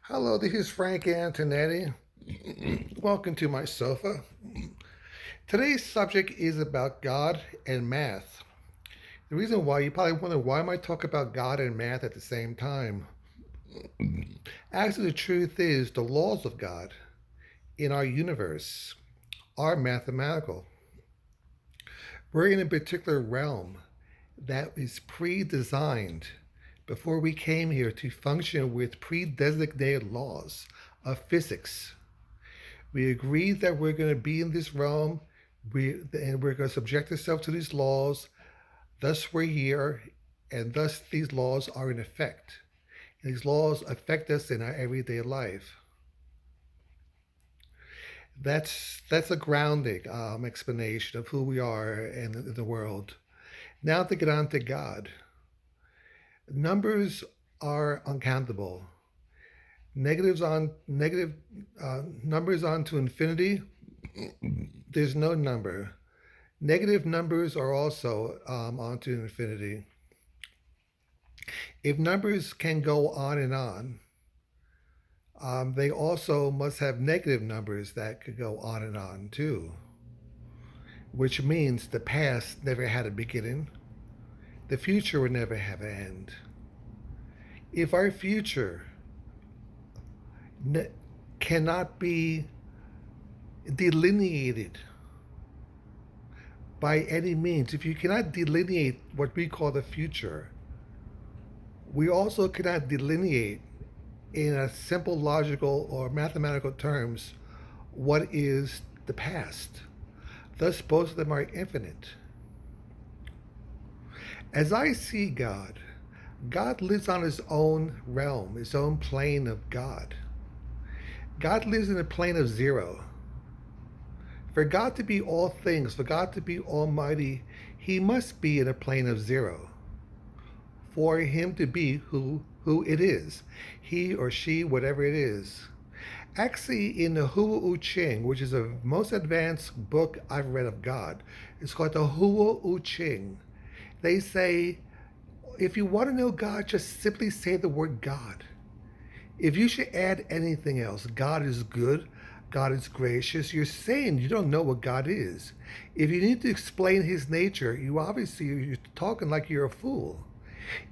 Hello, this is Frank Antonetti. Welcome to my sofa. Today's subject is about God and math. The reason why you probably wonder why am I talking about God and math at the same time? Actually, the truth is the laws of God in our universe are mathematical. We're in a particular realm that is pre-designed before we came here to function with pre-designated laws of physics. We agreed that we're going to be in this realm, and we're going to subject ourselves to these laws. Thus, we're here, and thus these laws are in effect. And these laws affect us in our everyday life. That's a grounding explanation of who we are in the world. Now to get on to God. Numbers are uncountable. Negatives on negative numbers on to infinity. There's no number. Negative numbers are also onto infinity. If numbers can go on and on, they also must have negative numbers that could go on and on too, which means the past never had a beginning, the future will never have an end. If our future ne- cannot be delineated by any means, if you cannot delineate what we call the future, we also cannot delineate in a simple logical or mathematical terms what is the past. Thus, both of them are infinite. As I see God, God lives on his own realm, his own plane of God. God lives in a plane of zero. For God to be all things, for God to be almighty, he must be in a plane of zero. For him to be who it is, he or she, whatever it is. Actually, in the Huo Ching, which is the most advanced book I've read of God, it's called the Huo Ching. They say, if you want to know God, just simply say the word God. If you should add anything else, God is good, God is gracious, you're saying you don't know what God is. If you need to explain his nature, you're talking like you're a fool.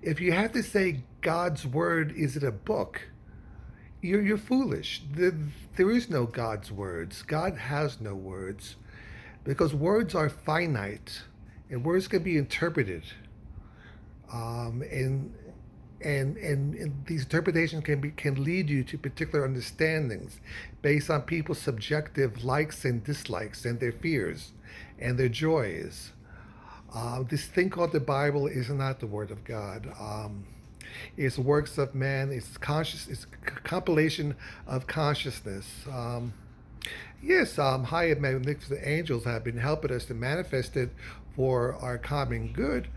If you have to say God's word is in a book, you're foolish. There is no God's words. God has no words because words are finite and words can be interpreted. Um, and, and these interpretations can lead you to particular understandings based on people's subjective likes and dislikes and their fears and their joys. This thing called the Bible is not the Word of God. It's works of man. It's conscious. It's a compilation of consciousness. Yes, high and magnificent angels have been helping us to manifest it for our common good.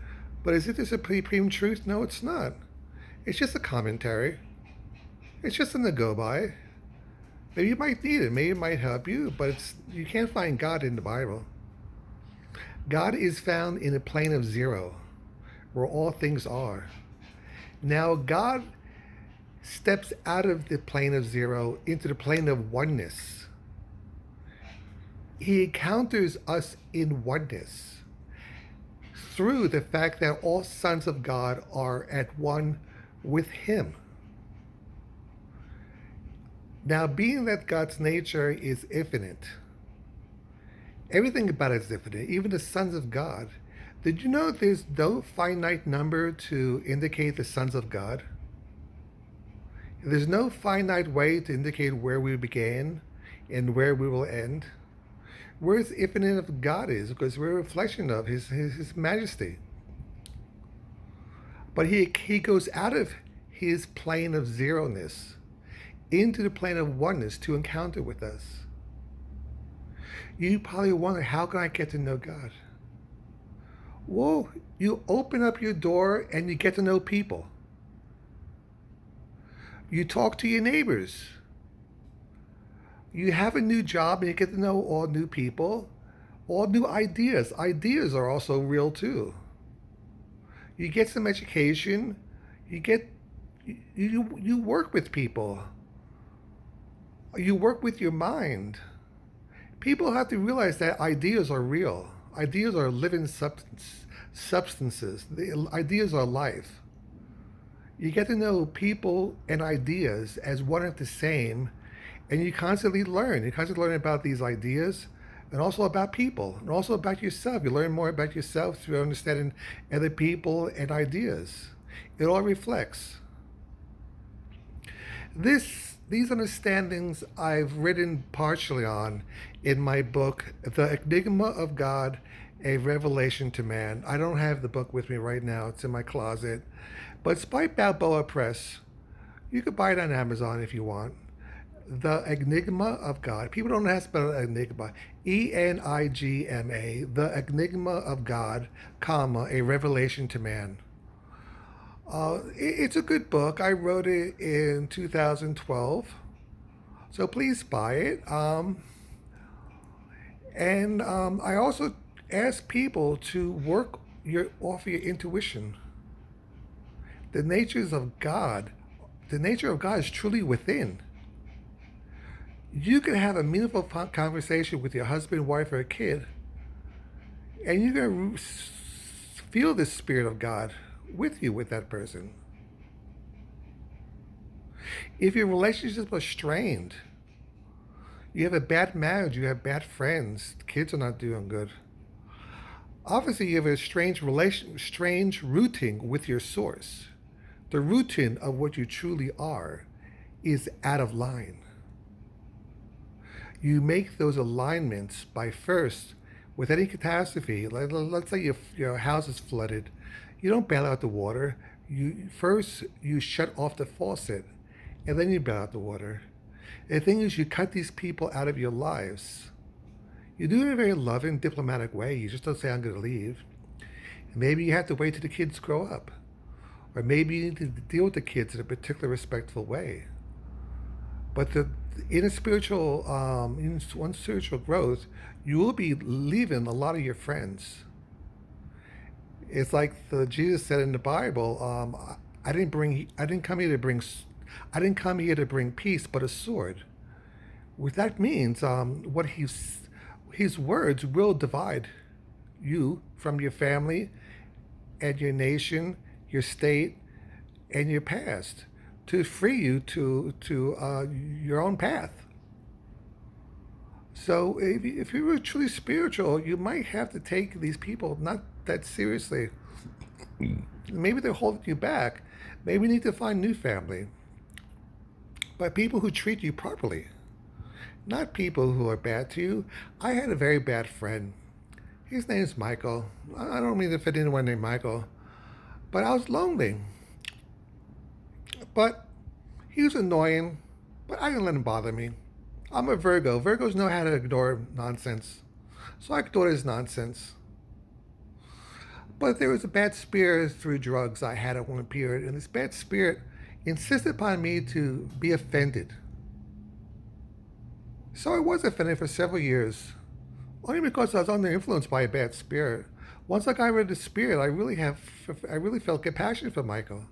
But is it the supreme truth? No, it's not. It's just a commentary. It's just something to go by. Maybe you might need it. Maybe it might help you, but you can't find God in the Bible. God is found in a plane of zero, where all things are. Now, God steps out of the plane of zero into the plane of oneness. He encounters us in oneness through the fact that all sons of God are at one with Him. Now, being that God's nature is infinite, everything about it is infinite, even the sons of God. Did you know there's no finite number to indicate the sons of God? There's no finite way to indicate where we began and where we will end. Where is infinite of God is, because we're a reflection of his majesty. But he goes out of his plane of zeroness into the plane of oneness to encounter with us. You probably wonder, how can I get to know God? Well, you open up your door and you get to know people. You talk to your neighbors. You have a new job and you get to know all new people, all new ideas. Ideas are also real too. You get some education. You get you work with people. You work with your mind. People have to realize that ideas are real. Ideas are living substances. The ideas are life. You get to know people and ideas as one and the same, and you constantly learn. You constantly learn about these ideas and also about people and also about yourself. You learn more about yourself through understanding other people and ideas. It all reflects. These understandings I've written partially on in my book, The Enigma of God, A Revelation to Man. I don't have the book with me right now. It's in my closet. But it's by Balboa Press. You could buy it on Amazon if you want. The Enigma of God. People don't know how to spell enigma. Enigma. The Enigma of God, comma, A Revelation to Man. It's a good book. I wrote it in 2012. So please buy it. I also ask people to work off your intuition. The nature of God is truly within. You can have a meaningful conversation with your husband, wife, or a kid, and you're going to feel the Spirit of God with you with that person. If your relationships are strained, you have a bad marriage, you have bad friends, the kids are not doing good. Obviously, you have a strange routing with your source. The routine of what you truly are is out of line. You make those alignments by first, with any catastrophe, let's say your house is flooded, you don't bail out the water. You shut off the faucet, and then you bail out the water. The thing is, you cut these people out of your lives. You do it in a very loving, diplomatic way. You just don't say, I'm going to leave. Maybe you have to wait till the kids grow up. Or maybe you need to deal with the kids in a particular respectful way. But in spiritual growth, you will be leaving a lot of your friends. It's like Jesus said in the Bible, I didn't come here to bring peace, but a sword. What that means, his words will divide you from your family and your nation, your state, and your past to free you to your own path. So if you were truly spiritual, you might have to take these people not that seriously. Maybe they're holding you back. Maybe you need to find new family. But people who treat you properly, not people who are bad to you. I had a very bad friend. His name is Michael. I don't mean to fit anyone named Michael, but I was lonely. But he was annoying, but I didn't let him bother me. I'm a Virgo. Virgos know how to ignore nonsense. So I ignored his nonsense. But there was a bad spirit through drugs I had at one period, and this bad spirit insisted upon me to be offended. So I was offended for several years, only because I was under influence by a bad spirit. Once I got rid of the spirit, I really felt compassion for Michael.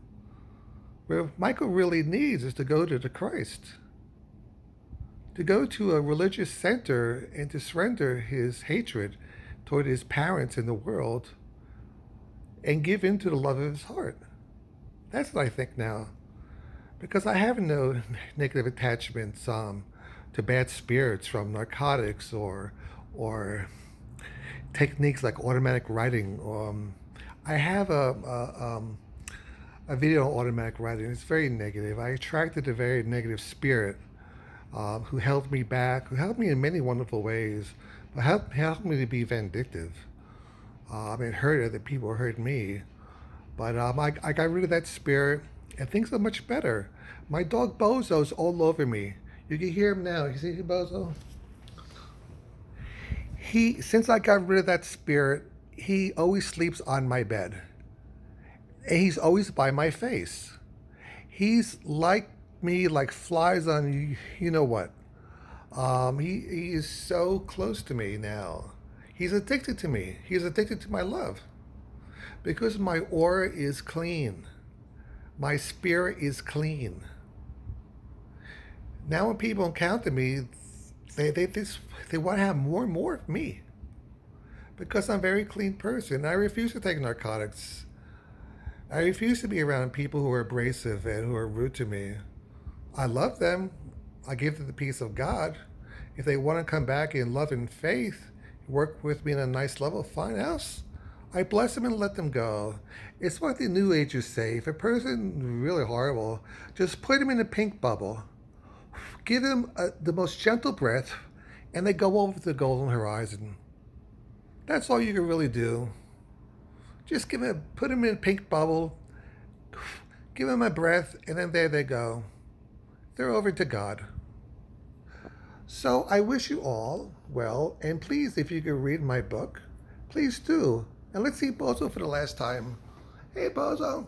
Where Michael really needs is to go to the Christ, to go to a religious center and to surrender his hatred toward his parents in the world and give in to the love of his heart. That's what I think now. Because I have no negative attachments to bad spirits from narcotics or techniques like automatic writing. I have a video on automatic writing. It's very negative. I attracted a very negative spirit who held me back, who helped me in many wonderful ways, but helped me to be vindictive. It hurt other people, hurt me. But I got rid of that spirit, and things are much better. My dog Bozo's all over me. You can hear him now. You see Bozo? Since I got rid of that spirit, he always sleeps on my bed. And he's always by my face. He's like me, like flies on you know what. He is so close to me now. He's addicted to me. He's addicted to my love. Because my aura is clean. My spirit is clean. Now when people encounter me, they want to have more and more of me because I'm a very clean person. I refuse to take narcotics. I refuse to be around people who are abrasive and who are rude to me. I love them. I give them the peace of God. If they want to come back in love and faith, work with me on a nice level, fine else. I bless them and let them go. It's what the New Agers say. If a person is really horrible, just put them in a pink bubble. Give them the most gentle breath, and they go over the golden horizon. That's all you can really do. Just put them in a pink bubble, give them a breath, and then there they go. They're over to God. So I wish you all well, and please, if you could read my book, please do. And let's see Bozo for the last time. Hey, Bozo.